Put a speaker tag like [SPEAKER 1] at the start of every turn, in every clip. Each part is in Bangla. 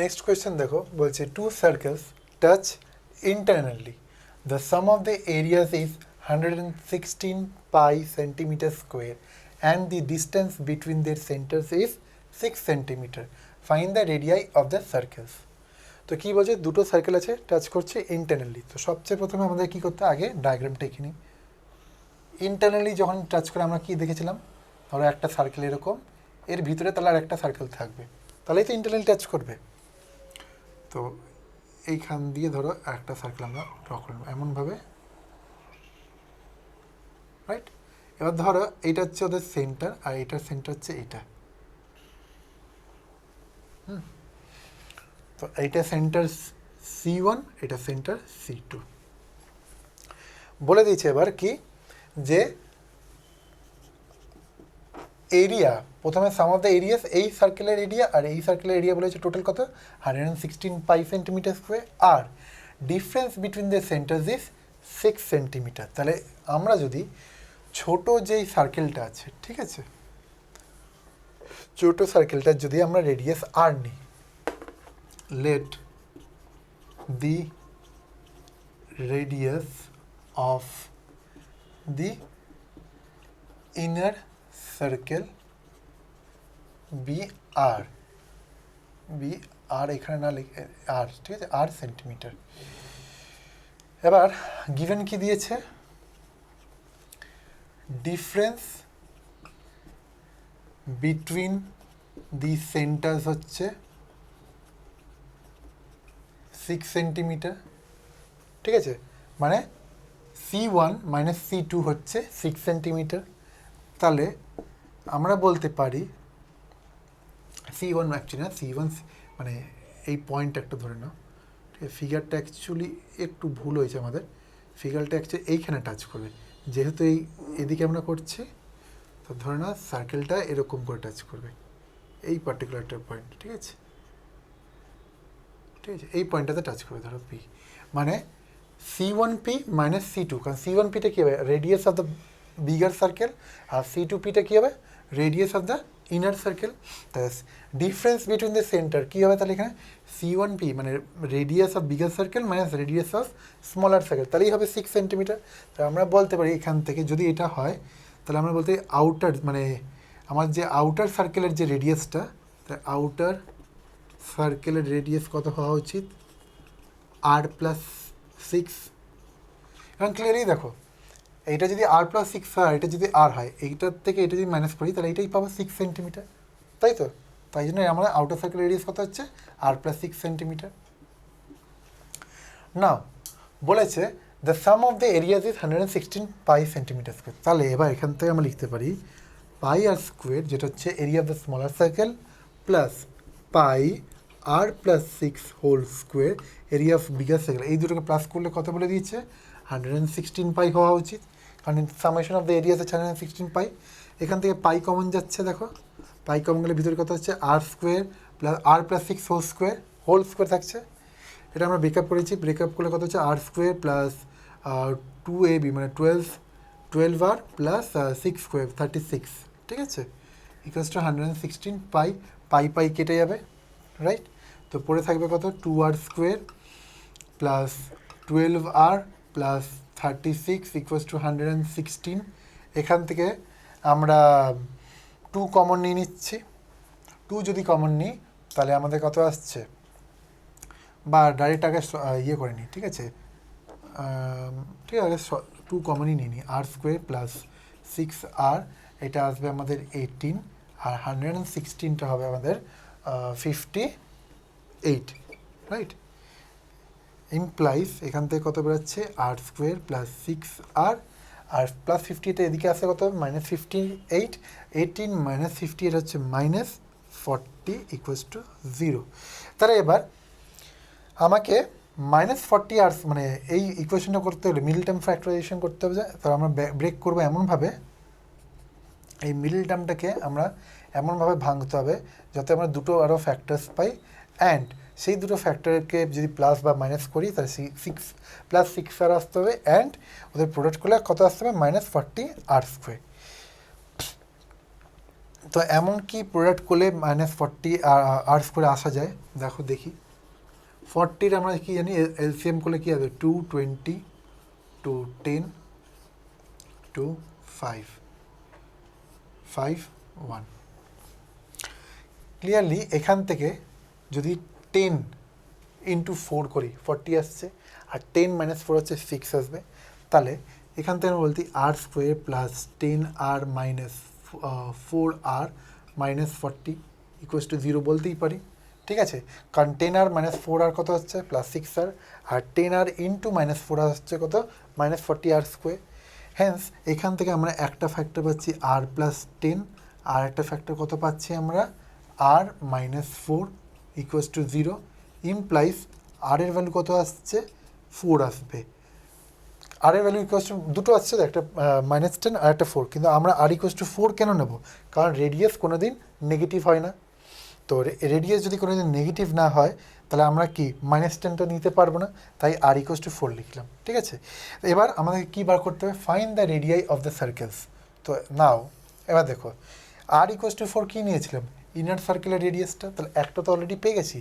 [SPEAKER 1] নেক্সট কোয়েশ্চেন দেখো, বলছে two circles touch internally, the sum of the areas is 116 pi centimetre square and the distance between their centres is 6 centimetre, find the radii of the circles. তো কী বলছে, দুটো সার্কেল আছে, টাচ করছে ইন্টারনালি। তো সবচেয়ে প্রথমে আমাদের কী করতে, আগে ডায়াগ্রামটা এঁকে নিই। ইন্টারনালি যখন টাচ করে আমরা কী দেখেছিলাম, ধরো একটা সার্কেল এরকম, এর ভিতরে তাহলে আর একটা সার্কেল থাকবে, তাহলেই তো ইন্টারনালি টাচ করবে। তো এইখান দিয়ে ধরো একটা সার্কেল আমরা ড্র করলাম এমনভাবে, রাইট। এবার ধরো এইটা হচ্ছে ওদের সেন্টার, আর এটার সেন্টার হচ্ছে এইটা। তো এইটা সেন্টার C1, এটা সেন্টার C2। বলে দিয়েছে এবার কি, যে এরিয়া, প্রথমে সাম অফ দ্য এরিয়াস, এই সার্কেলের এরিয়া আর এই সার্কেলের এরিয়া বলেছে টোটাল কত, 116 পাই সেন্টিমিটার স্কোয়ার, আর difference between the centres is 6 centimetre. তাহলে আমরা যদি ছোট যেই সার্কেলটা আছে, ঠিক আছে, ছোট সার্কেলটার যদি আমরা রেডিয়াস আর নিই, let the radius of the inner circle be r, be r এখানে না লিখে আর, ঠিক আছে, আর সেন্টিমিটার। এবার গিভেন কি দিয়েছে, ডিফারেন্স বিটুইন দি সেন্টার্স হচ্ছে 6 সেন্টিমিটার, ঠিক আছে, মানে C1 মাইনাস C2 হচ্ছে 6 সেন্টিমিটার। তাহলে আমরা বলতে পারি C1 অ্যাকচুয়ালি না, C1 মানে এই পয়েন্ট একটা ধরে নাও, ঠিক আছে, ফিগারটা অ্যাকচুয়ালি একটু ভুল হয়েছে আমাদের, ফিগারটা অ্যাকচুয়ালি এইখানে টাচ করবে, যেহেতু এদিকে আমরা করছি, তো ধরে নাও সার্কেলটা এরকম করে টাচ করবে এই পার্টিকুলারটার পয়েন্ট, ঠিক আছে, ঠিক আছে, এই পয়েন্টটাতে টাচ করবে, ধরো পি, মানে C1P মাইনাস C2, কারণ C1Pটা কী হবে, radius of the bigger circle, আর C2Pটা কী হবে, radius of the inner circle. তাহলে ডিফারেন্স বিটুইন দ্য সেন্টার কী হবে, তাহলে এখানে C1P মানে radius of bigger circle minus radius of smaller circle, তাহলেই হবে 6 সেন্টিমিটার। তো আমরা বলতে পারি এখান থেকে যদি এটা হয়, তাহলে আমরা বলতে আউটার মানে আমার যে আউটার সার্কেলের যে রেডিয়াসটা, আউটার সার্কেলের রেডিয়াস কত হওয়া উচিত, R+6। এখন ক্লিয়ারলি দেখো, এইটা যদি R+6 হয়, এটা যদি আর হয়, এইটার থেকে এটা যদি মাইনাস করি, তাহলে এইটাই পাবো 6 সেন্টিমিটার, তাই তো। তাই জন্য আমরা আউটার সার্কেল রেডিয়াস কত হচ্ছে, R+6 সেন্টিমিটার। নাও বলেছে the sum of the areas is 116 pi centimetre square. তাহলে এবার এখান থেকে আমরা লিখতে পারি পাই আর স্কোয়ার, যেটা হচ্ছে area of the smaller circle, plus pi R+6 whole square area of bigger circle. এই দুটোকে প্লাস করলে কত বলে দিয়েছে, 116 পাই হওয়া উচিত, কারণ সামেশন অফ দ্য এরিয়া হচ্ছে 116 পাই। এখান থেকে পাই কমন যাচ্ছে, দেখো পাই কমন গেলে ভিতরে কত হচ্ছে, r square plus R+6 whole square থাকছে। এটা আমরা ব্রেকআপ করেছি, ব্রেকআপ করলে কত হচ্ছে, আর স্কোয়ার প্লাস 2ab মানে 12r প্লাস 6 স্কোয়ার 36, ঠিক আছে, ইকুয়ালস টু 116 পাই, পাই পাই কেটে যাবে, রাইট। তো পড়ে থাকবে কত, 2r square plus 12r plus 36 equals to 116। এখান থেকে আমরা 2 কমন নিয়ে নিচ্ছি, 2 যদি কমন নিই তাহলে আমাদের কত আসছে, বা ডাইরেক্ট আগে ইয়ে করে নিই, ঠিক আছে, ঠিক আছে, 2 কমনই নিয়ে নিই, আর স্কোয়ার প্লাস 6r, এটা আসবে আমাদের 18, আর 116টা হবে আমাদের 58, রাইট। ইমপ্লাইজ এখান থেকে কত বেরোচ্ছে, আর স্কোয়ার প্লাস 6r, আর প্লাস 50টা এদিকে আসে কত, -58, 18 মাইনাস 50 এটা হচ্ছে -40 ইকুয়ালস টু 0। তাহলে এবার আমাকে -40 আর মানে এই ইকুয়েশনটা করতে হলে মিডল টার্ম ফ্যাক্টরাইজেশন করতে হবে, তো আমরা ব্রেক করবো এমনভাবে, এই মিডল টার্মটাকে আমরা এমনভাবে ভাঙতে হবে যাতে আমরা দুটো আরও ফ্যাক্টরস পাই, অ্যান্ড সেই দুটো ফ্যাক্টরকে যদি প্লাস বা মাইনাস করি তাহলে 6 আর আসতে হবে, অ্যান্ড ওদের প্রোডাক্ট করলে কত আসতে হবে, -40 আর স্কোয়ার। তো এমন কি প্রোডাক্ট করলে -40 আর স্কোয়ারে আসা যায়, দেখো দেখি। 40 আমরা কি জানি এলসিএম করলে কী হবে, 220 210 2 5 5 1। ক্লিয়ারলি এখান থেকে যদি 10 ইন্টু 4 করি 40 আসছে, আর 10 - 4 হচ্ছে 6 আসবে। তাহলে এখান থেকে আমি বলতে r square plus 10r - 4r - 40 equals to 0 বলতেই পারি, ঠিক আছে। কারণ 10r - 4r কত হচ্ছে প্লাস 6r, আর 10r ইন্টু -4r হচ্ছে কত -40r স্কোয়ার। হ্যান্স এখান থেকে আমরা একটা ফ্যাক্টর পাচ্ছি r প্লাস 10, আর একটা ফ্যাক্টর কত পাচ্ছি আমরা r - 4 ইকুয়ালস টু 0, ইমপ্লাইজ আর এর ভ্যালু কত আসছে 4 আসবে। আর এর ভ্যালু ইকুয়ালস টু দুটো আসছে, একটা -10 আর একটা 4, কিন্তু আমরা আর ইকুয়ালস টু 4 কেন নেব, কারণ রেডিয়াস কোনো দিন নেগেটিভ হয় না। তো রেডিয়াস যদি কোনো দিন নেগেটিভ না হয় তাহলে আমরা কি -10টা নিতে পারবো না, তাই আর ইকুয়ালস টু 4 লিখলাম, ঠিক আছে। এবার আমাদেরকে কী বার করতে হবে, find the radii of the circles. তো নাও এবার দেখো আর ইকুয়ালস টু 4 কী নিয়েছিলাম, ইনার সার্কেলের রেডিয়াসটা, তাহলে একটা তো অলরেডি পেয়ে গেছি।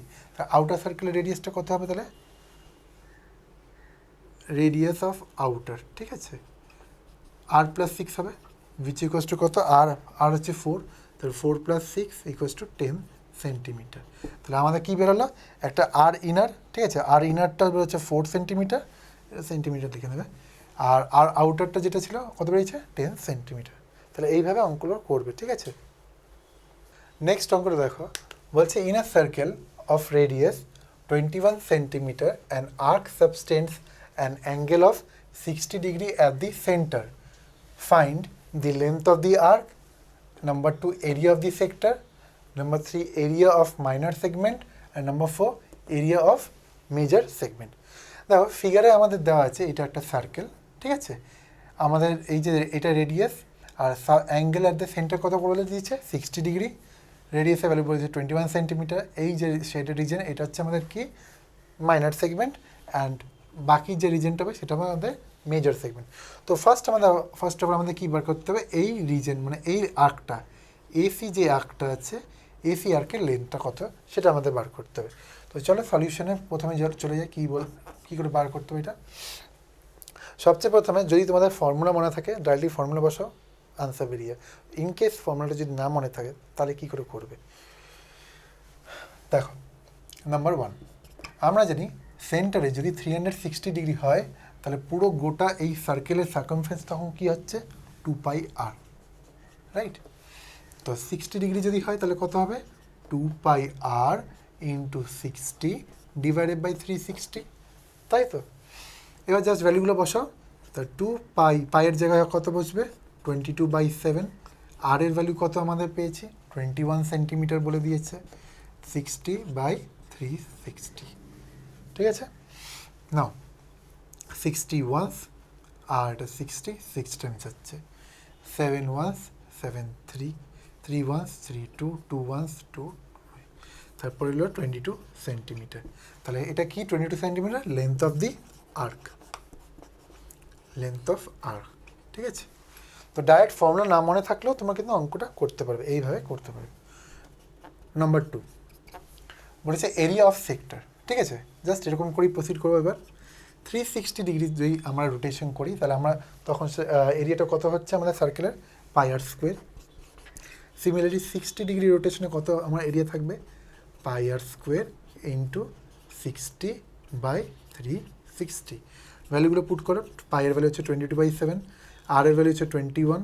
[SPEAKER 1] আউটার সার্কেলের রেডিয়াসটা কত হবে তাহলে, রেডিয়াস অফ আউটার, ঠিক আছে, আর প্লাস 6 হবে, উইচ ইকুয়ালস টু কত, আর হচ্ছে 4, তাহলে 4 + 6 ইকুয়ালস টু 10 সেন্টিমিটার। তাহলে আমাদের কী বেরোলো, একটা আর ইনার, ঠিক আছে, আর ইনারটা বেরোচ্ছে 4 সেন্টিমিটার, সেন্টিমিটার লিখে নেবে, আর আউটারটা যেটা ছিল কত বেরিয়েছে 10 সেন্টিমিটার। তাহলে এইভাবে অঙ্কগুলো করবে, ঠিক আছে। নেক্সট অঙ্কটা দেখো, বলছে in a circle of radius 21 centimetre and arc subtends an angle of 60 degree at the centre, find the length of the arc, number 2 area of the sector, number 3 area of minor segment, and number 4 area of major segment. দেখো ফিগারে আমাদের দেওয়া আছে এটা একটা সার্কেল, ঠিক আছে, আমাদের এই যে এটা রেডিয়াস, আর অ্যাঙ্গেল অ্যাট দ্য সেন্টার কত বলে দিয়েছে 60 ডিগ্রি, রেডিয়াসের ভ্যালু বলেছে 21 সেন্টিমিটার। এই যে শেডেড রিজন এটা হচ্ছে আমাদের কি মাইনর সেগমেন্ট, অ্যান্ড বাকি যে রিজনটা হবে সেটা আমাদের মেজর সেগমেন্ট। তো ফার্স্ট অফ অল আমাদের কী বার করতে হবে, এই রিজন মানে এই আর্কটা, এসি যে আর্কটা আছে, এসি আর্কের লেন্থটা কত সেটা আমাদের বার করতে হবে। তো চলো সলিউশনে প্রথমে চলে যাই, কী করে বার করতে হবে এটা। সবচেয়ে প্রথমে যদি তোমাদের ফর্মুলা মনে থাকে ডাইরেক্টলি ফর্মুলা বসাও, আনসার বেরিয়ে। ইনকেস ফর্মুলাটা যদি না মনে থাকে তাহলে কী করে করবে, দেখো নাম্বার 1 আমরা জানি সেন্টারে যদি 360 ডিগ্রি হয় তাহলে পুরো গোটা এই সার্কেলের সার্কামফারেন্স তখন কী হচ্ছে 2πr, রাইট। তো 60 ডিগ্রি যদি হয় তাহলে কত হবে 2πr ইন্টু 60 ডিভাইডেড বাই 360, তাই তো। এবার জাস্ট ভ্যালুগুলো বসাও, তা 2π জায়গায় কত বসবে 22/7, আর এর ভ্যালু কত আমাদের পেয়েছি 21 সেন্টিমিটার বলে দিয়েছে, 60/360, ঠিক আছে। নাও 60 ওয়ান্স আর এটা 60 6 টাইমস হচ্ছে, 7 ওয়ান্স 7 3 3 ওয়ান্স 3 2 2 ওয়ান্স 2, তারপরে হলো 22 সেন্টিমিটার। তাহলে এটা কি 22 centimetre length of the arc, length of arc, ঠিক আছে। তো ডাইরেক্ট ফর্মুলা না মনে থাকলেও তোমরা কিন্তু অঙ্কটা করতে পারবে, এইভাবে করতে পারবে। নাম্বার 2 বলেছে এরিয়া অফ সেক্টর, ঠিক আছে, জাস্ট এরকম করেই প্রসিড করবো। এবার 360 ডিগ্রি যদি আমরা রোটেশন করি তাহলে আমরা তখন এরিয়াটা কত হচ্ছে আমাদের সার্কেলের πr স্কোয়ার। সিমিলারলি 60 ডিগ্রি রোটেশনে কত আমার এরিয়া থাকবে πr স্কোয়ার ইন্টু 60/360। ভ্যালুগুলো পুট করো, পাইয়ের ভ্যালু হচ্ছে 22/7, আর এর ভ্যালু হচ্ছে 21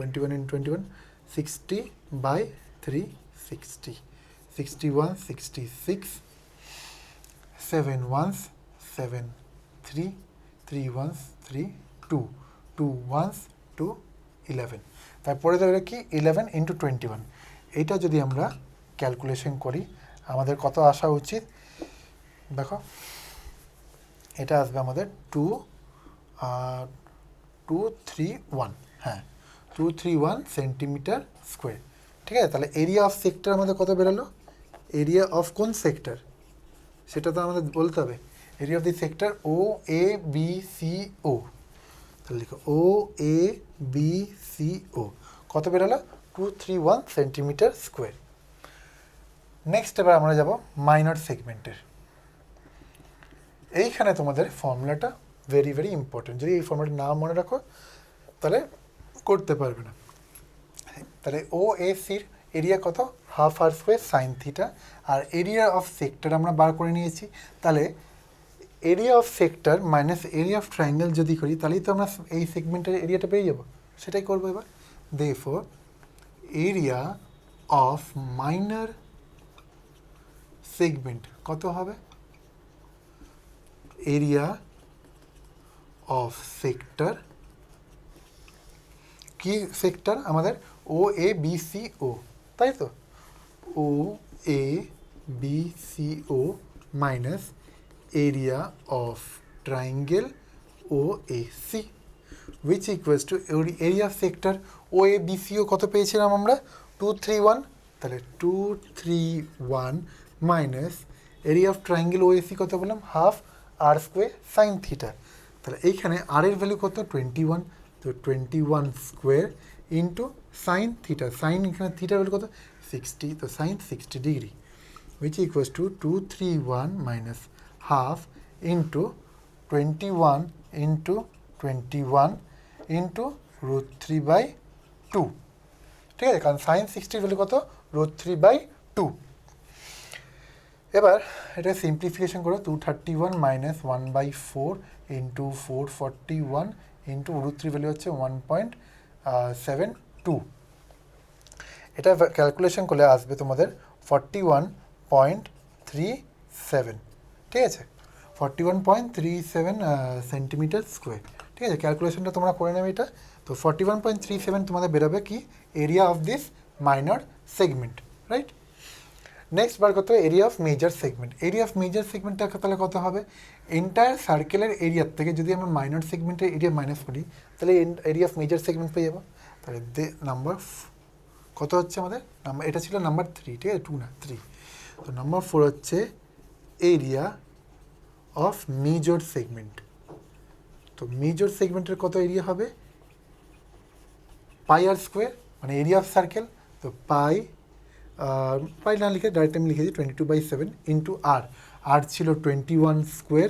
[SPEAKER 1] ইন্টু 21, 60/360, 61 66, 7 ones 7 3 3 ones 3 2 2 ones 2 11, তারপরে ধরে কি 11 ইন্টু 21। এইটা যদি আমরা ক্যালকুলেশন করি আমাদের কত আসা উচিত, দেখো এটা আসবে আমাদের 231, হ্যাঁ 231 সেন্টিমিটার স্কোয়ার, ঠিক আছে। তাহলে এরিয়া অফ সেক্টর আমাদের কত বেরোলো, এরিয়া অফ কোন সেক্টর সেটা তো আমাদের বলতে হবে, area of the sector O A B C O, তাহলে লিখো ও এ বি সি ও কত বেরোলো 231 সেন্টিমিটার স্কোয়ার। নেক্সট এবার আমরা যাব মাইনর সেগমেন্টের। এইখানে তোমাদের ফর্মুলাটা ভেরি ভেরি ইম্পর্টেন্ট, যদি এই ফর্মুলাটা না মনে রাখো তাহলে করতে পারবে না। তাহলে ও এ সির এরিয়া কত, half r square sine theta, আর এরিয়া অফ সেক্টর আমরা বার করে নিয়েছি। তাহলে area of sector minus area of triangle যদি করি তাহলেই তো আমরা এই সেগমেন্টের এরিয়াটা পেয়ে যাবো, সেটাই করবো এবার। Therefore area of minor segment কত হবে, এরিয়া অফ সেক্টর, কি সেক্টর আমাদের O A B C O, তাই তো, O A B C O minus area of triangle O A C which equals to area of sector O A B C O কত পেয়েছিলাম আমরা 231, তাহলে 231 minus area of triangle O A C কত বললাম half r square sine theta. তাহলে এইখানে আর এর ভ্যালু কত 21, তো 21 square into sine theta, sine এখানে থিটার ভ্যালু কত 60, তো sine 60 degree which equals to 231 minus half into 21 into 21 into √3/2, ঠিক আছে, কারণ সাইন 60 ভ্যালু কত √3/2। এবার এটা সিম্পলিফিকেশন করো, 231 মাইনাস 1/4 ইন্টু 441 ইন্টু √3 ভ্যালু হচ্ছে 1.72, এটা ক্যালকুলেশন করলে আসবে তোমাদের 41.37, ঠিক আছে, 41.37 সেন্টিমিটার স্কোয়ার, ঠিক আছে। ক্যালকুলেশনটা তোমরা করে নেবে এটা, তো 41.37 তোমাদের বেরোবে কি area of this minor segment, right. Next বার কত area of major segment, area of major সেগমেন্টটা তাহলে কত হবে, এন্টায়ার সার্কেলের এরিয়ার থেকে যদি আমরা মাইনর সেগমেন্টের এরিয়া মাইনাস করি তাহলে এরিয়া অফ মেজর সেগমেন্ট পেয়ে যাবো। তাহলে নাম্বার কত হচ্ছে আমাদের নাম্বার, এটা ছিল নাম্বার 3, ঠিক আছে, 2 না 3, তো নাম্বার 4 হচ্ছে এরিয়া অফ মেজর সেগমেন্ট। তো মেজর সেগমেন্টের কত এরিয়া হবে পাই আর স্কোয়ার, মানে এরিয়া অফ সার্কেল, তো পাই না লিখে ডাইরেক্ট আমি লিখেছি 22/7 ইন্টু আর ছিল 21 স্কোয়ার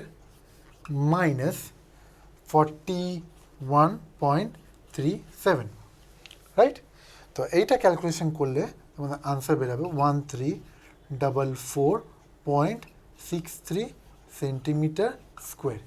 [SPEAKER 1] মাইনাস 41.37, রাইট। তো এইটা ক্যালকুলেশন করলে তোমাদের আনসার বেরোবে 1344.63 সেন্টিমিটার স্কোয়ার,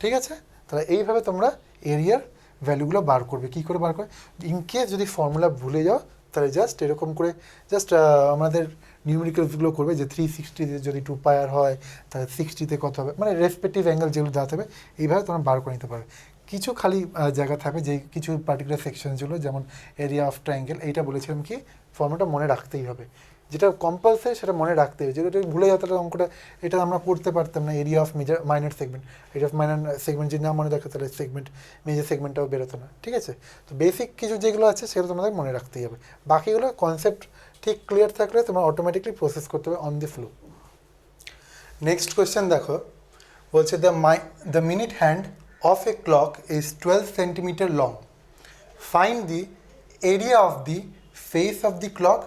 [SPEAKER 1] ঠিক আছে। তাহলে এইভাবে তোমরা এরিয়ার ভ্যালুগুলো বার করবে, কী করে বার করবে, ইনকেস যদি ফর্মুলা ভুলে যাও তাহলে জাস্ট এরকম করে জাস্ট আমাদের নিউমেরিক্যালসগুলো করবে যে 360 যদি 2πr হয় তাহলে 60 কত হবে, মানে রেসপেক্টিভ অ্যাঙ্গেল যেগুলো দেওয়া হবে এইভাবে তোমরা বার করে নিতে পারবে। কিছু খালি জায়গা থাকবে যে কিছু পার্টিকুলার সেকশনসগুলো, যেমন এরিয়া অফ ট্রায়াঙ্গেল, এইটা বলেছিলাম কি ফর্মুলাটা মনে রাখতেই হবে, যেটা কম্পালসারি সেটা মনে রাখতে হবে, যেটা ভুলে যাও তাহলে অঙ্কটা এটা আমরা করতে পারতাম না। Area of minor segment, area of minor segment যদি না মনে রাখো তাহলে মেজর সেগমেন্টটাও বেরোতো না, ঠিক আছে। তো বেসিক কিছু যেগুলো আছে সেগুলো তোমাদের মনে রাখতেই হবে, বাকিগুলো কনসেপ্ট ঠিক ক্লিয়ার থাকলে তোমরা অটোমেটিকলি প্রসেস করতে হবে on the flow. Next question দেখো, বলছে the minute hand of A clock is 12 centimetre long, find the area of the face of the clock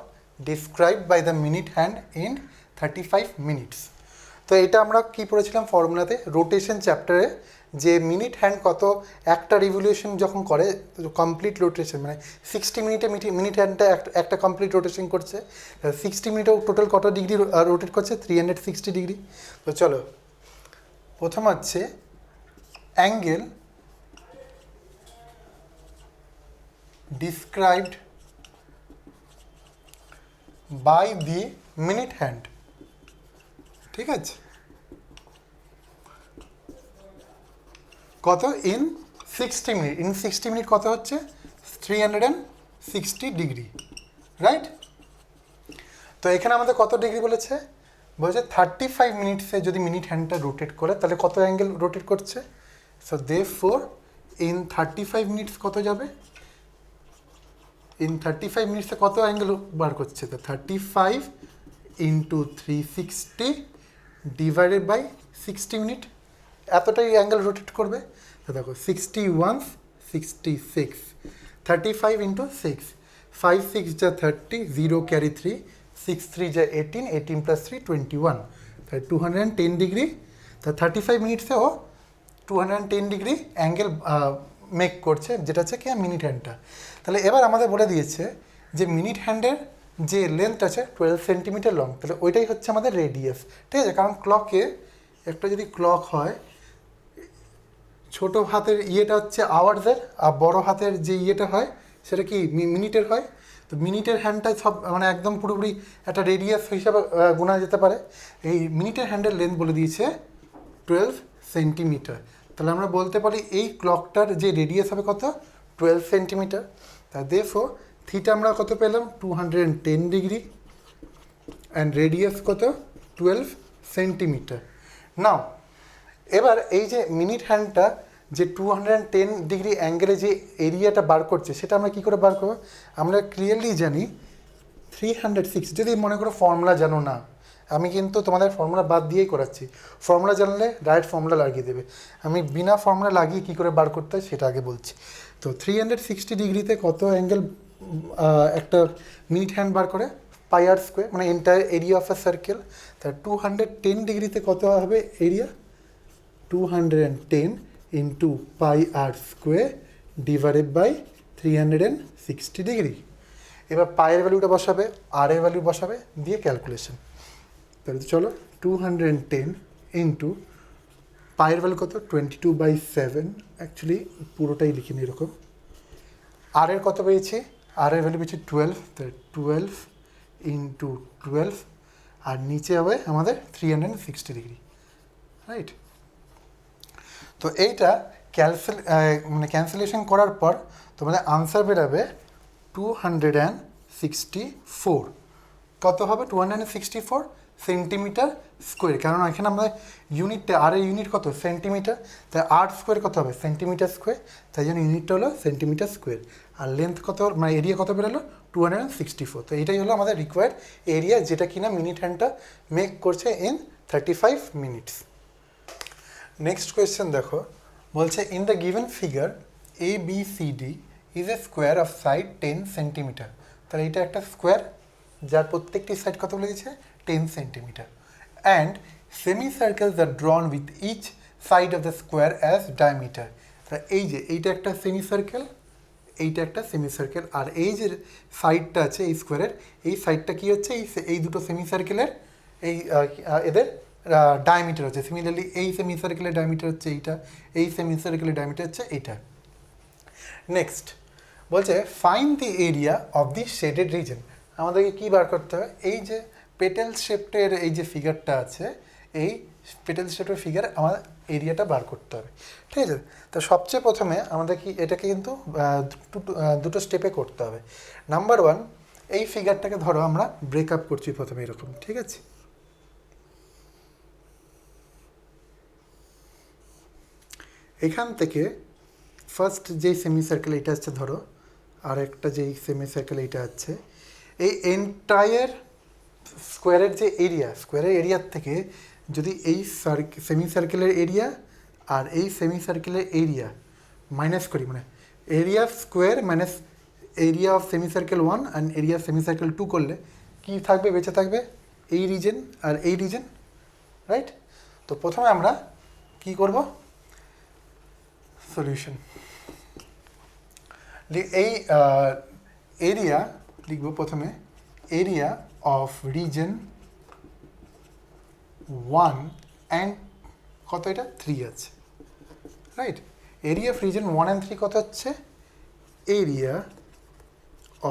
[SPEAKER 1] described by the minute hand in 35 minutes। তো এটা আমরা কি পড়েছিলাম ফর্মুলাতে, রোটেশন চ্যাপ্টারে, যে মিনিট হ্যান্ড কত একটা রিভলিউশন যখন করে কমপ্লিট রোটেশন, মানে 60 মিনিটে মিনিট হ্যান্ডটা একটা কমপ্লিট রোটেশন করছে, 60 মিনিটেও টোটাল কত ডিগ্রি রোটেট করছে 360 ডিগ্রি। তো চলো প্রথম হচ্ছে angle described by the minute hand, ঠিক আছে, কত ইন 60 মিনিট, ইন 60 মিনিট কত হচ্ছে 360 ডিগ্রি, রাইট। তো এখানে আমাদের কত ডিগ্রি বলেছে, 35 মিনিটসে যদি মিনিট হ্যান্ডটা রোটেট করে তাহলে কত অ্যাঙ্গেল রোটেট করছে, সো দেরফোর ইন 35 মিনিটস কত যাবে, ইন 35 মিনিটসে কত অ্যাঙ্গেল বার করছে, তো 35 ইন্টু 360 ডিভাইডেড বাই 60 মিনিট, এতটাই অ্যাঙ্গেল রোটেট করবে। তো দেখো 61 66, 35 ইন্টু 6 5 6 যা 30, 0 ক্যারি 3, 6 3 যা 18, 18 প্লাস 3 21, তাই 210 ডিগ্রি। তা 35 মিনিটসে ও 210 ডিগ্রি অ্যাঙ্গেল মেক করছে, যেটা হচ্ছে কি মিনিট হ্যান্ডটা। তাহলে এবার আমাদের বলে দিয়েছে যে মিনিট হ্যান্ডের যে লেন্থ আছে 12 সেন্টিমিটার লং, তাহলে ওইটাই হচ্ছে আমাদের রেডিয়াস, ঠিক আছে। কারণ ক্লকে একটা যদি ক্লক হয়, ছোটো হাতের ইয়েটা হচ্ছে আওয়ার্সের, আর বড় হাতের যে ইয়েটা হয় সেটা কি মিনিটের হয়। তো মিনিটের হ্যান্ডটা সব মানে একদম পুরোপুরি একটা রেডিয়াস হিসাবে গোনা যেতে পারে। এই মিনিটের হ্যান্ডের লেন্থ বলে দিয়েছে 12 সেন্টিমিটার। তাহলে আমরা বলতে পারি এই ক্লকটার যে রেডিয়াস হবে কত, 12 সেন্টিমিটার। তা দেফোর থিটা আমরা কত পেলাম, 210 ডিগ্রি, অ্যান্ড রেডিয়াস কত, 12 সেন্টিমিটার। নাও এবার এই যে মিনিট হ্যান্ডটা যে 210 ডিগ্রি অ্যাঙ্গেলে যে এরিয়াটা বার করছে, সেটা আমরা কী করে বার করবো? আমরা ক্লিয়ারলি জানি 360, যদি মনে করো ফর্মুলা জানো না, আমি কিন্তু তোমাদের ফর্মুলা বাদ দিয়েই করাচ্ছি। ফর্মুলা জানলে ডাইরেক্ট ফর্মুলা লাগিয়ে দেবে, আমি বিনা ফর্মুলা লাগিয়ে কী করে বার করতে হয় সেটা আগে বলছি। তো 360 ডিগ্রিতে কত অ্যাঙ্গেল একটা মিনিট হ্যান্ড বার করে, পাই আর স্কোয়ার, মানে entire area of a circle. তা 210 ডিগ্রিতে কত হবে area, 210 into pi r square divided by 360 degree. এবার পায়ের ভ্যালুটা বসাবে, আর এর ভ্যালু বসাবে, দিয়ে ক্যালকুলেশন। তাহলে চলো 210 ইন্টু পায়ের ভ্যালু কত, 22/7, অ্যাকচুয়ালি পুরোটাই লিখিনি এরকম। আর এর কত পেয়েছি, আর এর ভ্যালু পেয়েছি 12, তাহলে 12 ইন্টু 12, আর নিচে হবে আমাদের 360 ডিগ্রি, রাইট। তো এইটা ক্যান্সেলেশন করার পর তোমাদের আনসার বেরোবে 264। কত হবে, 264 সেন্টিমিটার স্কোয়ার। কারণ এখানে আমাদের ইউনিটটা, আর এর ইউনিট কত, সেন্টিমিটার, তাই আর স্কোয়ার কত হবে, সেন্টিমিটার স্কোয়ার, তাই জন্য ইউনিটটা হলো সেন্টিমিটার স্কোয়ার। আর লেন্থ কত, মানে এরিয়া কত বেরোলো, 264। তো এটাই হলো আমাদের রিকোয়ার্ড এরিয়া, যেটা কিনা মিনিট হ্যান্ডটা মেক করছে ইন 35 মিনিটস। নেক্সট কোয়েশ্চেন দেখো, বলছে in the given figure ABCD is a square of side 10 centimetre. তাহলে এটা একটা স্কোয়ার যার প্রত্যেকটি সাইড কত বলে দিয়েছে, 10 centimetre, and semi circles are drawn with each side of the square as diameter. তা এই যে এইটা একটা সেমি সার্কেল, এইটা একটা সেমি সার্কেল, আর এই যে সাইডটা আছে এই স্কোয়ারের, এই সাইডটা কী হচ্ছে, এই দুটো সেমি সার্কেলের এই এদের ডায়ামিটার হচ্ছে। সিমিলারলি এই সেমি সার্কেলের ডায়ামিটার হচ্ছে এইটা, এই সেমি সার্কেলের ডায়ামিটার হচ্ছে এইটা। নেক্সট বলছে find the area of the shaded reason. আমাদেরকে কী বার করতে হবে, এই যে পেটেল শেপটের এই যে ফিগারটা আছে, এই পেটেল শেপের ফিগার আমাদের এরিয়াটা বার করতে হবে, ঠিক আছে। তো সবচেয়ে প্রথমে আমাদের কি এটাকে কিন্তু দুটো স্টেপে করতে হবে। নাম্বার 1, এই ফিগারটাকে ধরো আমরা ব্রেকআপ করছি প্রথমে এরকম, ঠিক আছে। এখান থেকে ফার্স্ট যেই সেমি সার্কেল এইটা আছে ধরো, আর একটা যেই সেমি সার্কেল এইটা আছে, এই এন্টায়ার স্কোয়ারের যে এরিয়া, স্কোয়ারের এরিয়ার থেকে যদি এই সেমি সার্কেলের এরিয়া আর এই সেমি সার্কেলের এরিয়া মাইনাস করি, মানে area square minus area of semi circle 1 and area semi circle 2 করলে কী থাকবে, বেঁচে থাকবে এই রিজন আর এই রিজন, রাইট। তো প্রথমে আমরা কি করব, সলিউশন, এই এরিয়া লিখব প্রথমে, এরিয়া অফ রিজন 1 অ্যান্ড কত, এটা 3 আছে, right. Area of region 1 and 3 কত হচ্ছে, এরিয়া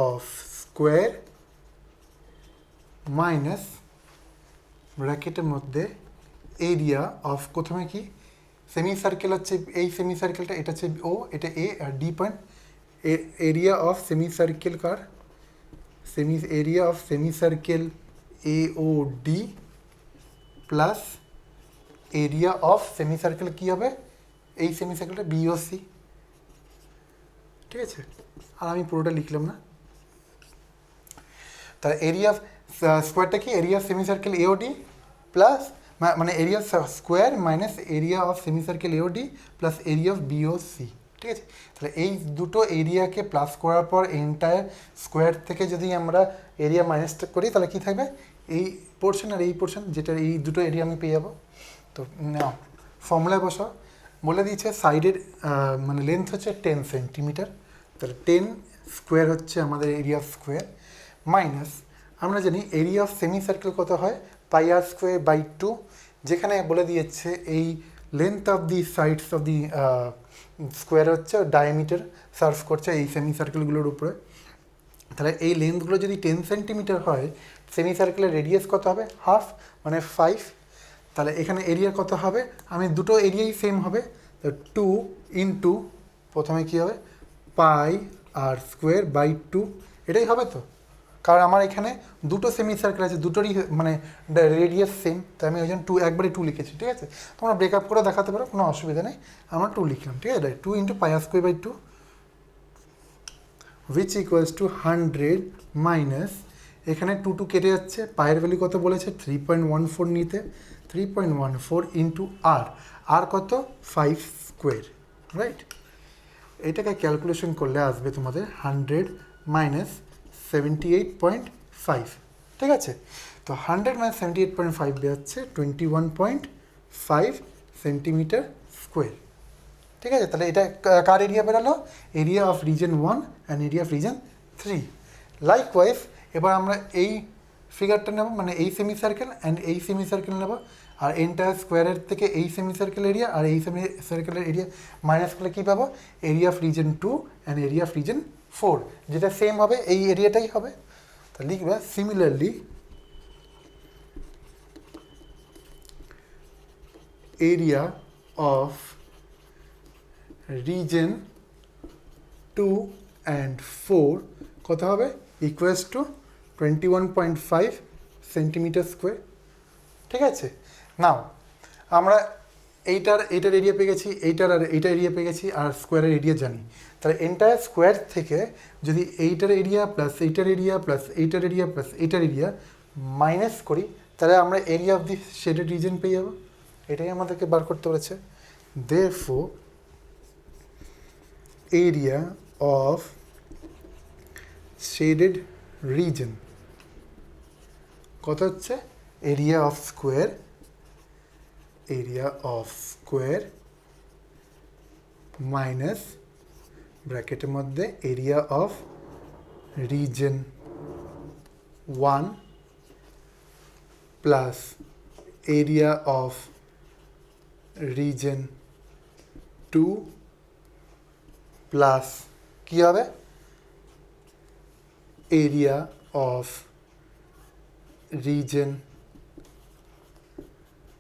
[SPEAKER 1] অফ স্কোয়ার মাইনাস ব্র্যাকেটের মধ্যে এরিয়া অফ, প্রথমে কি সেমি সার্কেল হচ্ছে এই সেমি সার্কেলটা, এটা হচ্ছে ও, এটা এ, আর D point, area of semi circle কার, area of semi circle A O D plus area of semi circle কী হবে, এই সেমি সার্কেলটা বি ও সি, ঠিক আছে। আর আমি পুরোটা লিখলাম না। তার এরিয়া অফ স্কোয়ারটা কি, area of semi circle A O D plus, মানে area square minus area of semi circle A O D plus area of B O C, ঠিক আছে। তাহলে এই দুটো এরিয়াকে প্লাস করার পর এন্টায়ার স্কোয়ার থেকে যদি আমরা এরিয়া মাইনাস করি তাহলে কী থাকবে, এই পোর্শন আর এই পোর্শন, যেটা এই দুটো এরিয়া আমি পেয়ে যাবো। তো নাও ফর্মুলায় বসাও, বলে দিয়েছে সাইডের মানে লেন্থ হচ্ছে 10 সেন্টিমিটার, তাহলে 10 স্কোয়ার হচ্ছে আমাদের এরিয়া অফ স্কোয়ার, মাইনাস আমরা জানি এরিয়া অফ সেমি সার্কেল কত হয়, পাই আর স্কোয়ার বাই 2, যেখানে বলে দিয়েছে এই length of the sides of the square হচ্ছে ডায়ামিটার সার্ভ করছে এই সেমি সার্কেলগুলোর উপরে। তাহলে এই লেন্থগুলো যদি 10 সেন্টিমিটার হয়, সেমি সার্কেলের রেডিয়াস কত হবে, হাফ মানে 5। তাহলে এখানে এরিয়া কত হবে, আমি দুটো এরিয়াই সেম হবে, তো 2 ইন্টু প্রথমে কী হবে পাই আর স্কোয়ার বাই 2, এটাই হবে তো, কারণ আমার এখানে দুটো সেমি সার্কেল আছে, দুটোরই মানে রেডিয়াস সেম, তাই আমি ওই জন্য 2 একবারে 2 লিখেছি। ঠিক আছে, তোমরা ব্রেকআপ করে দেখাতে পারো, কোনো অসুবিধা নেই, আমরা 2 লিখলাম। ঠিক আছে, 2 into pi r square by 2 which equals to 100 minus, এখানে 2 কেটে যাচ্ছে, পায়ের ভ্যালু কত বলেছে 3.14 নিতে, 3.14 ইন্টু আর কত 5 স্কোয়ার, রাইট। এটাকে ক্যালকুলেশন করলে আসবে তোমাদের 100 মাইনাস 78.5। ঠিক আছে, তো 100 মাইনাস 78.5 বেরোচ্ছে 21.5 সেন্টিমিটার স্কোয়ার। ঠিক আছে, তাহলে এটা কার এরিয়া বেরোলো, area of region 1 and area of region 3। Likewise এবার আমরা এই ফিগারটা নেব, মানে এই সেমি সার্কেল অ্যান্ড এই সেমি সার্কেল নেব, আর এন্টায়ার স্কোয়ারের থেকে এই সেমি সার্কেল এরিয়া আর এই সেমি সার্কেলের এরিয়া মাইনাস করলে কী পাবো, area of region 2 and area of reason 4, যেটা সেম হবে এই এরিয়াটাই হবে। তা লিখবে similarly area of region 2 and 4 কত হবে, ইকুয়ালস টু 21.5 সেন্টিমিটার স্কোয়ার। ঠিক আছে, নাও আমরা এইটার এরিয়া পেয়ে গেছি, এইটার আর এইটার এরিয়া পেয়ে গেছি, আর স্কোয়ারের এরিয়া জানি। তাহলে এন্টায়ার স্কোয়ার থেকে যদি এইটার এরিয়া প্লাস এইটার এরিয়া প্লাস এইটার এরিয়া প্লাস এইটার এরিয়া মাইনাস করি, তাহলে আমরা area of the shaded reason পেয়ে যাবো। এটাই আমাদেরকে বার করতে বলেছে। Therefore area of shaded region কত হচ্ছে, এরিয়া অফ স্কোয়ার মাইনাস ব্র্যাকেটের মধ্যে area of region 1 plus area of region 2 plus কী হবে, এরিয়া অফ রিজন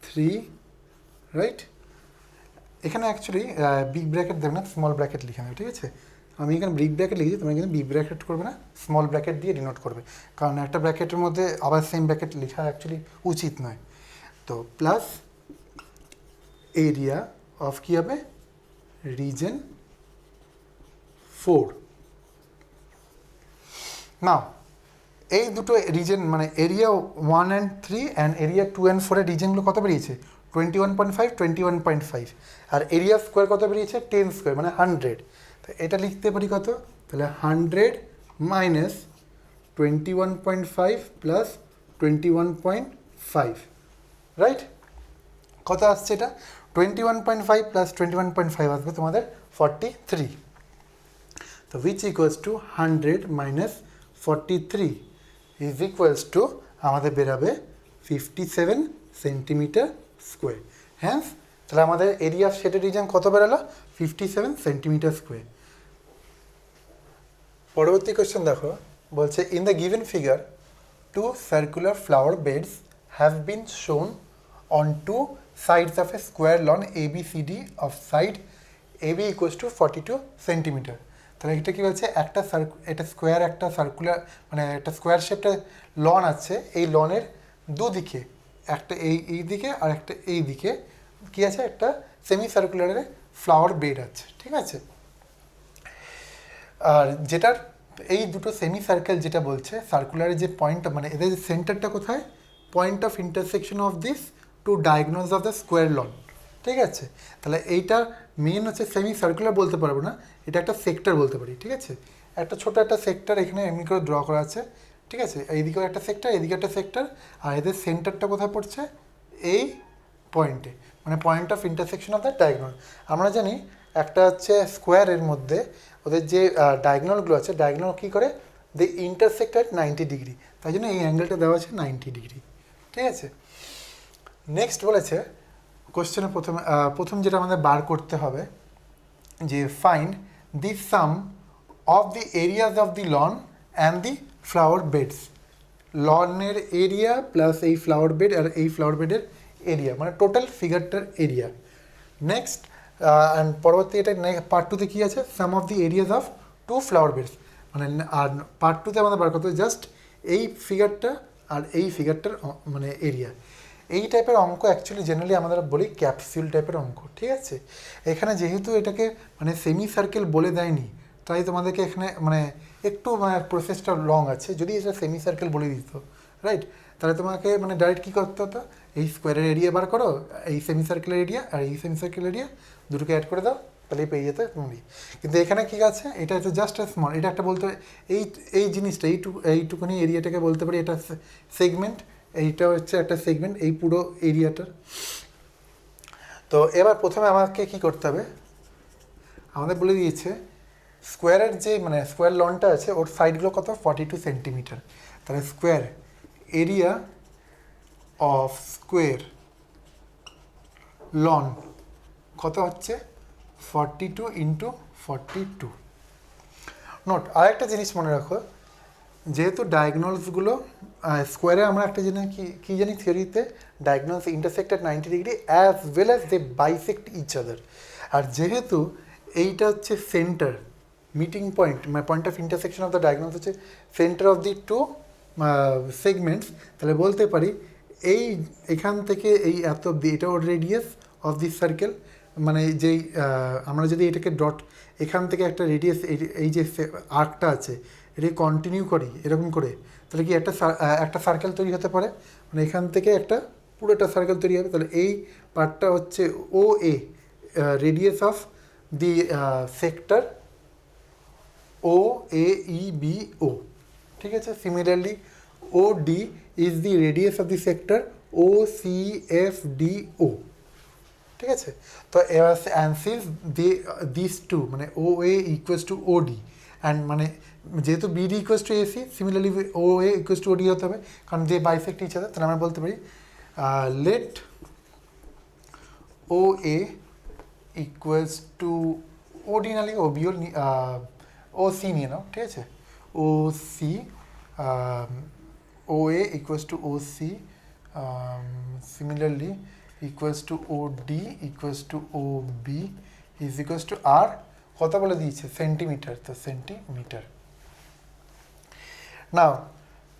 [SPEAKER 1] 3, রাইট। এখানে অ্যাকচুয়ালি বিগ ব্র্যাকেট দেবে না, স্মল ব্র্যাকেট লিখে নেবে। ঠিক আছে, আমি এখানে বিগ ব্র্যাকেট লিখেছি, তোমরা কিন্তু বিগ ব্র্যাকেট করবে না, স্মল ব্র্যাকেট দিয়ে ডিনোট করবে, কারণ একটা ব্র্যাকেটের মধ্যে আবার সেম ব্র্যাকেট লেখা অ্যাকচুয়ালি উচিত নয়। তো প্লাস এরিয়া অফ কী হবে, রিজন 4। নাও এই দুটো রিজন মানে area 1 and 3 and area 2 and 4 এর রিজনগুলো কত বেরিয়েছে, 21.5 21.5, আর এরিয়া স্কোয়ার কত বেরিয়েছে 10 স্কোয়ার মানে 100। তো এটা লিখতে পারি কত, তাহলে 100 মাইনাস 21.5 প্লাস 21.5, রাইট। কত আসছে এটা, 21.5 প্লাস 21.5 আসবে তোমাদের 43। তো which equals to 100 minus 43 is equals to আমাদের বেরাবে 57 সেন্টিমিটার স্কোয়ার। হ্যাঁ, তাহলে আমাদের এরিয়া অফ শেডেড রিজন কত বেরোলো, 57 সেন্টিমিটার স্কোয়ার। পরবর্তী কোয়েশ্চেন দেখো, বলছে in the given figure 2 circular flower beds have been শোন on 2 sides of a square lawn ABCD of side AB equals to 42 centimetre. তাহলে এটা কী বলছে, একটা এটা স্কোয়ার একটা সার্কুলার মানে একটা স্কোয়ার শেপটা লন আছে, এই লনের দুদিকে একটা এই দিকে আর একটা এই দিকে কী আছে, একটা সেমি সার্কুলারের ফ্লাওয়ার বেড আছে। ঠিক আছে, আর যেটার এই দুটো সেমি সার্কেল যেটা বলছে সার্কুলারের যে পয়েন্ট মানে এদের সেন্টারটা কোথায়, point of intersection of this two diagonals of the square lawn. ঠিক আছে? তাহলে এইটা মেন হচ্ছে সেমি সার্কুলার বলতে পারবো না, এটা একটা সেক্টর বলতে পারি। ঠিক আছে, একটা ছোট একটা সেক্টর এখানে এমনি করে ড্র করা আছে। ঠিক আছে, এইদিকেও একটা সেক্টর, এদিকে একটা সেক্টর, আর এদের সেন্টারটা কোথায় পড়ছে? এই পয়েন্টে, মানে point of intersection of the diagonal. আমরা জানি একটা হচ্ছে স্কোয়ারের মধ্যে ওদের যে ডায়াগোনালগুলো আছে, ডায়াগোনাল কী করে? দে ইন্টারসেক্ট অ্যাট 90 ডিগ্রি, তাই জন্য এই অ্যাঙ্গেলটা দেওয়া আছে 90 ডিগ্রি। ঠিক আছে, নেক্সট বলেছে কোশ্চেনের প্রথম যেটা আমাদের বার করতে হবে যে find the sum of the areas of the lawn and the flower beds. লনের এরিয়া প্লাস এই ফ্লাওয়ার বেড আর এই ফ্লাওয়ার বেডের এরিয়া, মানে টোটাল ফিগারটার এরিয়া। নেক্সট অ্যান্ড পরবর্তী এটা পার্ট টুতে কী আছে? Sum of the areas of two flower beds, মানে আর পার্ট টুতে আমাদের বার করতে হবে জাস্ট এই ফিগারটা আর এই ফিগারটার মানে এরিয়া। এই টাইপের অঙ্ক অ্যাকচুয়ালি জেনারেলি আমরা বলি ক্যাপসুল টাইপের অঙ্ক। ঠিক আছে, এখানে যেহেতু এটাকে মানে সেমি সার্কেল বলে দেয়নি, তাই তোমাদেরকে এখানে মানে একটু মানে প্রসেসটা লং আছে। যদি এটা সেমি সার্কেল বলে দিত, রাইট, তাহলে তোমাকে মানে ডাইরেক্ট কী করতে হতো? এই স্কোয়ারের এরিয়া বার করো, এই সেমি সার্কেলের এরিয়া আর এই সেমি সার্কেল এরিয়া দুটোকে অ্যাড করে দাও, তাহলেই পেয়ে যেতে তুমি। কিন্তু এখানে কী আছে? এটা হচ্ছে জাস্ট স্মল, এটা একটা বলতে এই জিনিসটা এইটুকুনি এরিয়াটাকে বলতে পারি এটা সেগমেন্ট, এইটা হচ্ছে একটা সেগমেন্ট এই পুরো এরিয়াটার। তো এবার প্রথমে আমাকে কি করতে হবে? আমাদের বলে দিয়েছে স্কোয়ারের যে মানে স্কোয়ার লনটা আছে ওর সাইডগুলো কত? 42 সেন্টিমিটার। তাহলে square area of square loan কত হচ্ছে? 42 ইন্টু 42। নোট, আরেকটা জিনিস মনে রাখো, যেহেতু ডায়াগোনালসগুলো স্কোয়ারে আমরা একটা জিনিস কী জানি থিওরিতে, diagonals intersected 90 degree as well as they bisect each other. আর যেহেতু এইটা হচ্ছে সেন্টার মিটিং পয়েন্ট, মানে point of intersection of the diagonals হচ্ছে centre of the two segments, তাহলে বলতে পারি এখান থেকে এই এত অব্দি এটা ওর রেডিয়াস অফ দিস সার্কেল। মানে যেই আমরা যদি এটাকে ডট এখান থেকে একটা রেডিয়াস এই যে আর্কটা আছে এটাকে কন্টিনিউ করি এরকম করে, তাহলে কি একটা সার্কেল তৈরি হতে পারে, মানে এখান থেকে একটা পুরোটা সার্কেল তৈরি হবে। তাহলে এই পার্টটা হচ্ছে O A, radius of the sector O A E B O. ঠিক আছে, similarly O D is the radius of the sector O C F D O. ঠিক আছে, তো অ্যান্ড দিস টু মানে O A equals to O D, and মানে যেহেতু BD equals to AC, similarly O A equals to OD হতে হবে, কারণ যে বাইসেক্ট ইচ আদার। তাহলে আমরা বলতে পারি let O A equals to OD না লিখে ওবিও ও সি নিয়ে নাও। ঠিক আছে, O C O A equals to O C, similarly equals to OD equals to OB is equals to R কত বলে দিয়েছে? সেন্টিমিটার, তো সেন্টিমিটার। নাও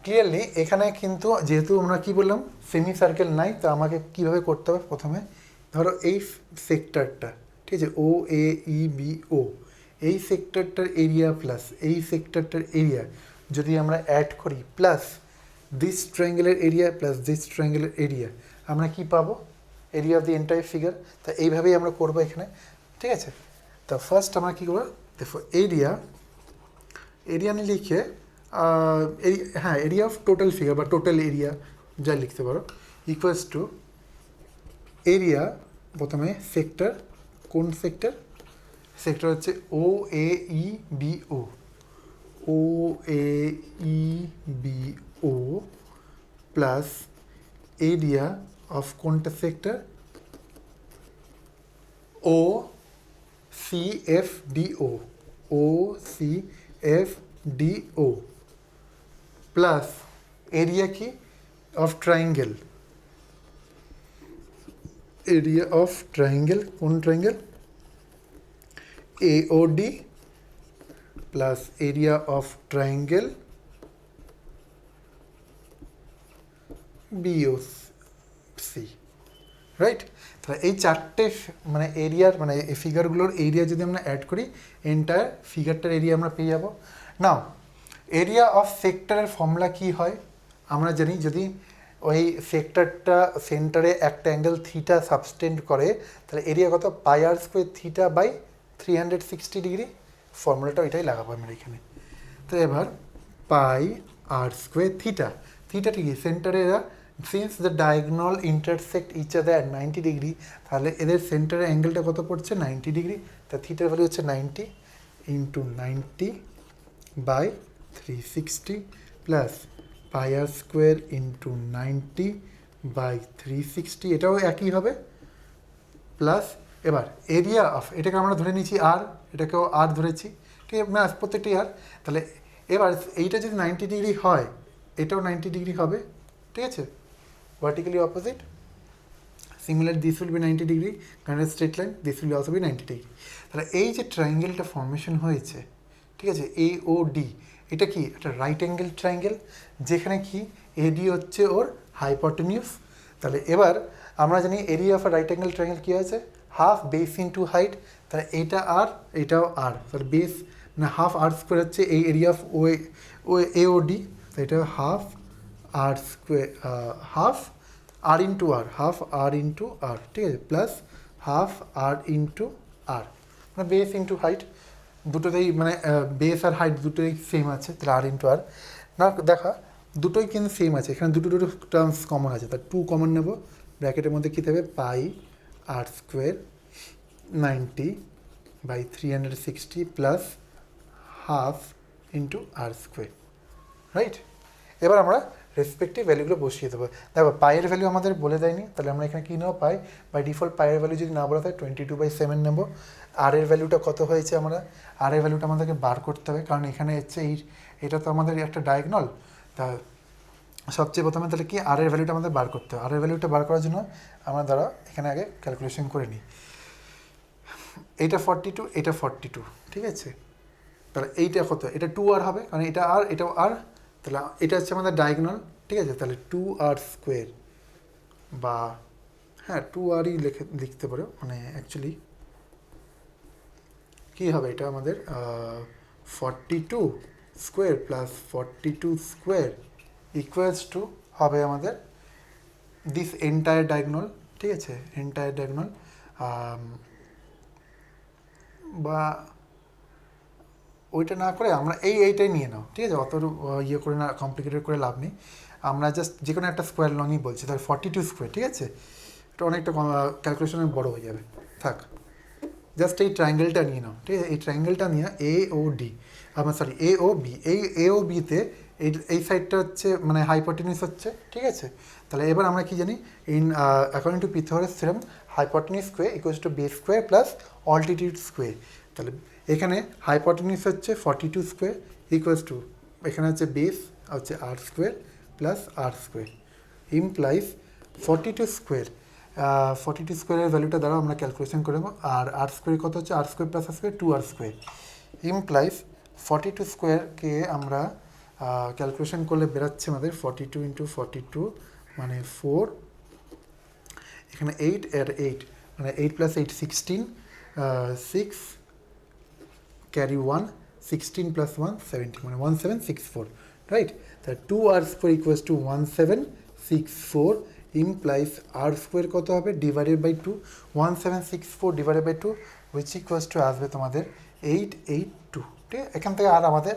[SPEAKER 1] ক্লিয়ারলি এখানে কিন্তু যেহেতু আমরা কি বললাম সেমি সার্কেল নাই, তো আমাকে কিভাবে করতে হবে? প্রথমে ধরো এই সেক্টরটা, ঠিক আছে, ও এ ই বি ও, এই সেক্টরটার এরিয়া প্লাস এই সেক্টরটার এরিয়া যদি আমরা অ্যাড করি প্লাস দিস ট্রায়াঙ্গেলের এরিয়া প্লাস দিস ট্রায়াঙ্গেলের এরিয়া, আমরা কি পাবো? Area of the entire figure. তা এইভাবেই আমরা করবো এখানে। ঠিক আছে, তো ফার্স্ট আমরা কী করবো? দেখো এরিয়া নিয়ে লিখে হ্যাঁ এরিয়া অফ টোটাল ফিগার বা টোটাল এরিয়া যা লিখতে পারো ইকুয়ালস টু এরিয়া, প্রথমে সেক্টর, কোন সেক্টর? সেক্টর হচ্ছে O A E B O, O A E B O plus area of কোনটা sector? O C F D O, O C F D O plus area কি? Of triangle, area of triangle, কোন triangle? AOD plus area of triangle BOC, right? তাহলে এই চারটে মানে এরিয়ার মানে এই ফিগারগুলোর এরিয়া যদি আমরা অ্যাড করি এন্টায়ার ফিগারটার এরিয়া আমরা পেয়ে যাব। নাও এরিয়া অফ সেক্টরের ফর্মুলা কী হয় আমরা জানি, যদি ওই সেক্টরটা সেন্টারে একটা অ্যাঙ্গেল থিটা সাবস্টেন্ড করে, তাহলে এরিয়া কত pi r square theta by 360 degree. ফর্মুলাটা ওইটাই লাগাবো আমরা এখানে। তো এবার pi r square theta, theta ঠিক সেন্টারে এরা since the diagonal intersect each other at 90 degree, তাহলে এদের সেন্টারের অ্যাঙ্গেলটা কত পড়ছে 90 ডিগ্রি। তা থিটার ভ্যালু হচ্ছে 90 into 90 by 360 plus pi r square into 90 by 360, এটাও একই হবে প্লাস। এবার এরিয়া অফ, এটাকে আমরা ধরে নিচ্ছি আর, এটাকেও আর ধরেছি, ঠিক আছে ম্যাথ প্রত্যেকটি আর। তাহলে এবার এইটা যদি 90 ডিগ্রি হয়, এটাও 90 ডিগ্রি হবে, ঠিক আছে, vertically opposite. Similar this will be 90 degree, কারণ straight line, this will also be 90 degree. তাহলে এই যে ট্রায়াঙ্গেলটা ফর্মেশন হয়েছে, ঠিক আছে, এ ও ডি, এটা কি একটা রাইট অ্যাঙ্গেল ট্রায়াঙ্গেল, যেখানে কি এডি হচ্ছে ওর হাইপোটেনিউস। তাহলে এবার আমরা জানি area of a right angle triangle কী আছে, হাফ বেস ইন্টু হাইট। তাহলে এইটা আর এটাও আর, তাহলে বেস না হাফ আর স্কোয়ার হচ্ছে এই area of O A O D, তো এটা half r square, half r into r, half r into r, ঠিক আছে, plus half r into r, মানে বেস ইন্টু হাইট, দুটোতেই মানে বেস আর হাইট দুটোই সেম আছে, তাহলে আর ইন্টু আর না দেখা দুটোই কিন্তু সেম আছে, এখানে দুটো টার্মস কমন আছে, তার 2 কমন নেব, ব্র্যাকেটের মধ্যে কী থাকবে pi r square 90 by 360 plus half into r square, right. এবার আমরা রেসপেক্টিভ ভ্যালুগুলো বসিয়ে দেবো। দেখো পায়ের ভ্যালু আমাদের বলে দেয়নি, তাহলে আমরা এখানে কী নেবো, পাই বাই ডিফল্ট পায়ের ভ্যালু যদি না বলা থাকে 22/7 নেবো। আর এর ভ্যালুটা কত হয়েছে, আমরা আর এর ভ্যালুটা আমাদেরকে বার করতে হবে, কারণ এখানে হচ্ছে এটা তো আমাদের একটা ডায়াগোনাল। তা সবচেয়ে প্রথমে তাহলে কি আর এর ভ্যালুটা আমাদের বার করতে হবে। আর এর ভ্যালুটা বার করার জন্য আমরা দ্বারা এখানে আগে ক্যালকুলেশন করে নিই। এইটা 42, এটা 42, ঠিক আছে, তাহলে এইটা কত, এটা 2 আর হবে, কারণ এটা আর এটাও আর, তাহলে এটা হচ্ছে আমাদের ডায়াগোনাল, ঠিক আছে, তাহলে 2r স্কোয়ার বা হ্যাঁ 2rই লিখতে পারো, মানে অ্যাকচুয়ালি কী হবে, এটা আমাদের 42 square plus 42 square equals two হবে আমাদের দিস এন্টায়ার ডায়াগোনাল, ঠিক আছে, এন্টায়ার ডায়াগোনাল, বা ওইটা না করে আমরা এইটাই নিয়ে নাও, ঠিক আছে, অত ইয়ে করে না, কমপ্লিকেটেড করে লাভ নেই, আমরা জাস্ট যে কোনো একটা স্কোয়ার লংই বলছি, তাহলে 42 স্কোয়ার, ঠিক আছে, এটা অনেকটা ক্যালকুলেশনে বড় হয়ে যাবে, থাক, জাস্ট এই ট্রায়াঙ্গেলটা নিয়ে নাও, ঠিক আছে, এই ট্রায়াঙ্গেলটা নিয়ে এ ও ডি, আমার সরি এ ও বি, এই এ ও বিতে এই সাইডটা হচ্ছে মানে হাইপোটেনিউস হচ্ছে, ঠিক আছে। তাহলে এবার আমরা কি জানি, in according to Pythagoras theorem hypotenuse square equals to base square plus altitude square. তাহলে এখানে হাইপোটেনিউস হচ্ছে 42 স্কোয়ার ইকুয়ালস টু, এখানে হচ্ছে বেস হচ্ছে আর স্কোয়ার প্লাস আর স্কোয়ার ইমপ্লাইজ 42 স্কোয়ার, 42 স্কোয়ারের ভ্যালুটা দ্বারা আমরা ক্যালকুলেশন করে নেবো, আর আর স্কোয়ার কত হচ্ছে আর স্কোয়ার প্লাস আর স্কোয়ার 2r স্কোয়ার ইমপ্লাইজ 42 স্কোয়ারকে আমরা ক্যালকুলেশন করলে বেরাচ্ছে আমাদের 42 ইন্টু 42 মানে 4, এখানে 8 আর 8 মানে 8 প্লাস 8 16, 6 ক্যারি 1, 16 প্লাস 1 17 মানে 1764, রাইট। তাহলে 2r square equals to 1764 implies r square কত হবে divided by 2, 1764 divided by 2 which equals to আসবে তোমাদের 882, ঠিক আছে। এখান থেকে আর আমাদের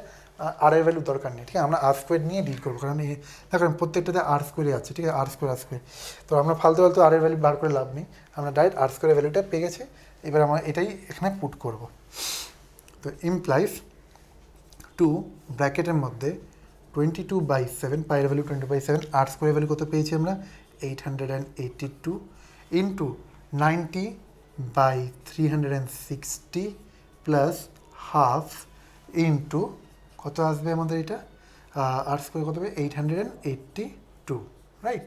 [SPEAKER 1] আর এর ভ্যালু দরকার নেই, ঠিক আছে, আমরা আর স্কোয়ার নিয়ে ডিল করবো, কারণ দেখো প্রত্যেকটাতে আর স্কোয়ারে আছে, ঠিক আছে, আর স্কোয়ার, তো আমরা ফালতু আর এর ভ্যালু বার করে লাভ নেই, আমরা ডাইরেক্ট আর স্কোয়ারের ভ্যালুটা পেয়ে গেছি, এবার আমরা এটাই এখানে পুট করব। তো ইমপ্লাইজ 2 ব্র্যাকেটের মধ্যে 22/7, পায়ের ভ্যালু 20/7, আর স্কোয়ারের ভ্যালু কত পেয়েছি আমরা 882 ইন্টু 90/360 প্লাস হাফ ইন্টু কত আসবে আমাদের এটা, আর স্কোয়ার কত হবে 882, রাইট।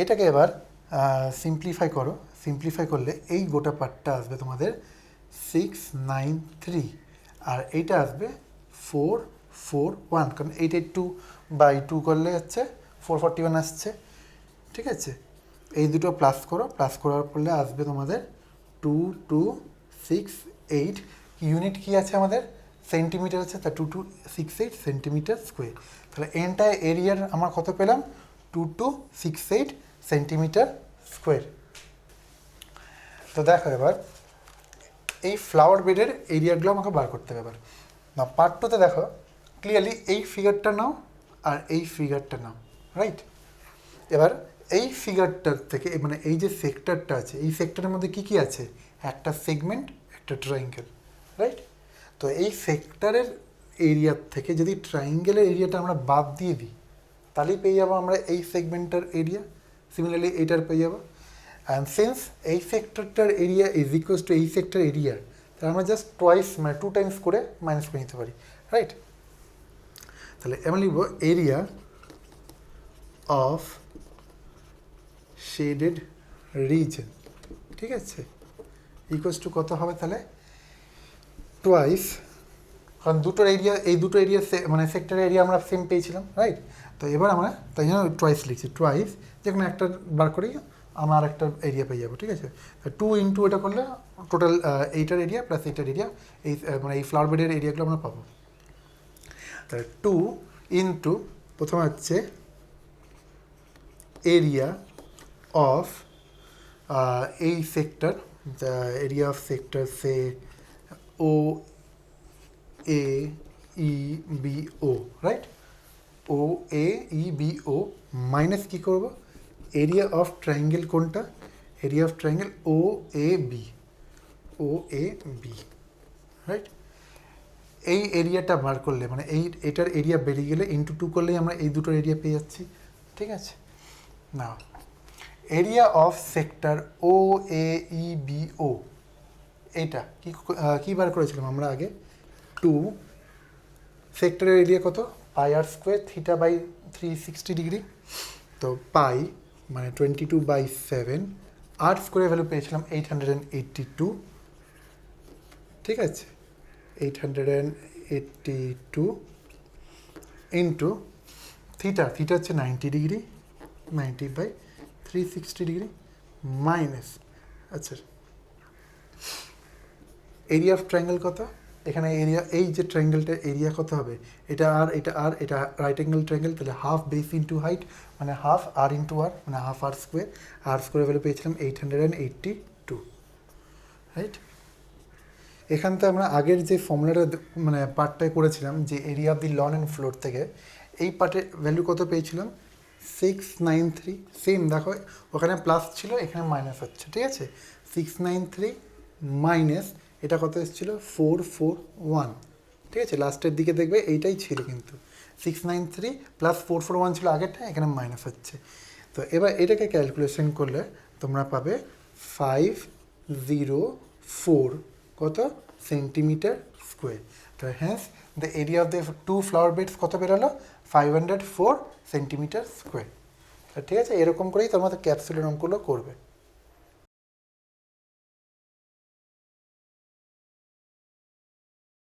[SPEAKER 1] এটাকে এবার সিম্পলিফাই করো, সিম্পলিফাই করলে এই গোটা পার্টটা আসবে তোমাদের 693, আর এইটা আসবে 441, কারণ 882/2 করলে হচ্ছে 441 আসছে, ঠিক আছে। এই দুটো প্লাস করো, প্লাস করার পরে আসবে তোমাদের 2268, ইউনিট কী আছে আমাদের সেন্টিমিটার আছে, তা 2268 সেন্টিমিটার স্কোয়ার। তাহলে এন্টায়ার এরিয়ার আমরা কত পেলাম 2268 সেন্টিমিটার স্কোয়ার। তো দেখো এবার এই ফ্লাওয়ার বেডের এরিয়াগুলো আমাকে বার করতে হবে। এবার না পার্ট টুতে দেখো ক্লিয়ারলি এই ফিগারটা নাও আর এই ফিগারটা নাও, রাইট? এবার এই ফিগারটার থেকে মানে এই যে সেক্টরটা আছে এই সেক্টরের মধ্যে কী কী আছে, একটা সেগমেন্ট একটা ট্রায়াঙ্গেল, রাইট? তো এই সেক্টরের এরিয়ার থেকে যদি ট্রায়াঙ্গেলের এরিয়াটা আমরা বাদ দিয়ে দিই তাহলেই পেয়ে যাবো আমরা এই সেগমেন্টটার এরিয়া, সিমিলারলি এইটার পেয়ে যাবো। অ্যান্ড সিন্স এই সেক্টরটার এরিয়া ইজ ইকুয়ালস টু এই সেক্টর এরিয়া, তাহলে আমরা জাস্ট টোয়াইস মানে 2 টাইমস করে মাইনাস করে নিতে পারি, রাইট? তাহলে এমন লিখব এরিয়া অফ শেডেড রিজন, ঠিক আছে, ইকুয়ালস টু কত হবে তাহলে টোয়াইস, কারণ দুটোর এরিয়া এই দুটো এরিয়া মানে সেক্টর এরিয়া আমরা সেম পেয়েছিলাম, রাইট? তো এবার আমরা তাই জন্য টোয়াইস লিখছি, টোয়াইস যে কোনো একটা বার করেই আমরা আর একটা এরিয়া পেয়ে যাবো, ঠিক আছে? 2 ইন্টু এটা করলে টোটাল এইটার এরিয়া প্লাস এইটার এরিয়া এই মানে এই ফ্লাওয়ার বেডের এরিয়াগুলো আমরা পাবো। তাহলে 2 ইন্টু প্রথমে হচ্ছে এরিয়া অফ এই sector, the area of sector say O A E B O, right? O A E B O minus কী করবো এরিয়া অফ ট্রায়াঙ্গেল, কোনটা area of triangle O A B, O A B, right? এই এরিয়াটা বার করলে মানে এটার এরিয়া বেরিয়ে গেলে ইন্টু 2 করলেই আমরা এই দুটোর এরিয়া পেয়ে যাচ্ছি, ঠিক আছে? না area of sector O A E B O, এইটা কী বার করেছিলাম আমরা আগে 2, সেক্টরের এরিয়া কত pi r square theta by 360 degree, তো পাই মানে 22/7, আর স্কোয়ারের ভ্যালু পেয়েছিলাম 882, ঠিক আছে, 882 ইন্টু থিটা, থিটা হচ্ছে 90 ডিগ্রি, 90/360 ডিগ্রি মাইনাস, আচ্ছা এরিয়া অফ ট্রায়াঙ্গেল কত, এখানে এরিয়া এই যে ট্রায়াঙ্গেলটার এরিয়া কত হবে, এটা আর এটা আর এটা রাইট অ্যাঙ্গেল ট্রায়াঙ্গেল, তাহলে হাফ বেস ইন্টু হাইট মানে হাফ আর ইন্টু আর মানে হাফ আর স্কোয়ার, আর স্কোয়ার ভ্যালু পেয়েছিলাম 882, রাইট? এখান থেকে আমরা আগের যে ফর্মুলাটা মানে পার্টটায় করেছিলাম যে area of the lawn and floor থেকে এই পার্টের ভ্যালু কত পেয়েছিলাম 693, সেম দেখো ওখানে প্লাস ছিল এখানে মাইনাস হচ্ছে, ঠিক আছে? 693 মাইনাস এটা কত এসেছিলো 441, ঠিক আছে? লাস্টের দিকে দেখবে এইটাই ছিল কিন্তু 693 প্লাস 441 ছিল আগেরটা, এখানে মাইনাস হচ্ছে। তো এবার এটাকে ক্যালকুলেশন করলে তোমরা পাবে 504 কত সেন্টিমিটার স্কোয়ার। তো hence the area of the 2 flower beds কত বেরোলো 504 সেন্টিমিটার স্কোয়ার। ঠিক আছে, এরকম করেই তোমাদের ক্যাপসুলের অঙ্কগুলো করবে।